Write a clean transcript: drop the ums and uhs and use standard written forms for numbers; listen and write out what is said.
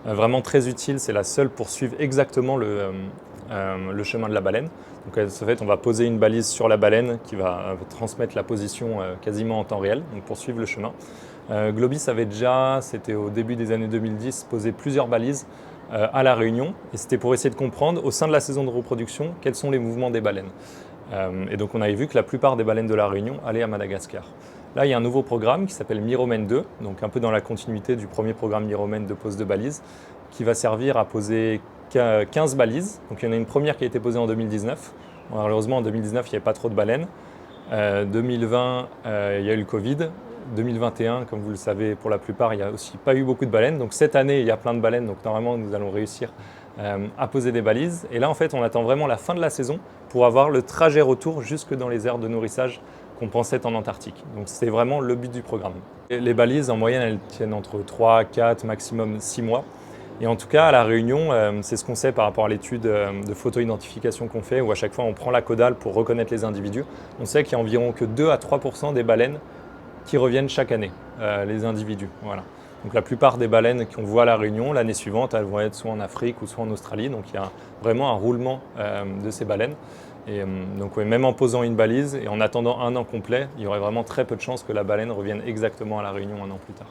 vraiment très utile, c'est la seule pour suivre exactement le chemin de la baleine. Donc, en fait, on va poser une balise sur la baleine qui va transmettre la position quasiment en temps réel, donc pour suivre le chemin. Globis avait déjà, c'était au début des années 2010, posé plusieurs balises à La Réunion, et c'était pour essayer de comprendre, au sein de la saison de reproduction, quels sont les mouvements des baleines. Et donc on avait vu que la plupart des baleines de La Réunion allaient à Madagascar. Là, il y a un nouveau programme qui s'appelle Miromène 2, donc un peu dans la continuité du premier programme Miromène de pose de balises, qui va servir à poser 15 balises. Donc il y en a une première qui a été posée en 2019. Bon, malheureusement, en 2019, il n'y avait pas trop de baleines. 2020, il y a eu le Covid. 2021, comme vous le savez, pour la plupart, il n'y a aussi pas eu beaucoup de baleines. Donc cette année, il y a plein de baleines. Donc normalement, nous allons réussir à poser des balises. Et là, en fait, on attend vraiment la fin de la saison pour avoir le trajet retour jusque dans les aires de nourrissage qu'on pensait être en Antarctique. Donc c'est vraiment le but du programme. Et les balises, en moyenne, elles tiennent entre 3, 4, maximum 6 mois. Et en tout cas, à La Réunion, c'est ce qu'on sait par rapport à l'étude de photo-identification qu'on fait, où à chaque fois on prend la caudale pour reconnaître les individus. On sait qu'il y a environ que 2 à 3% des baleines qui reviennent chaque année, les individus. Voilà. Donc la plupart des baleines qu'on voit à La Réunion, l'année suivante, elles vont être soit en Afrique ou soit en Australie. Donc il y a vraiment un roulement de ces baleines. Et donc oui, même en posant une balise et en attendant un an complet, il y aurait vraiment très peu de chances que la baleine revienne exactement à La Réunion un an plus tard.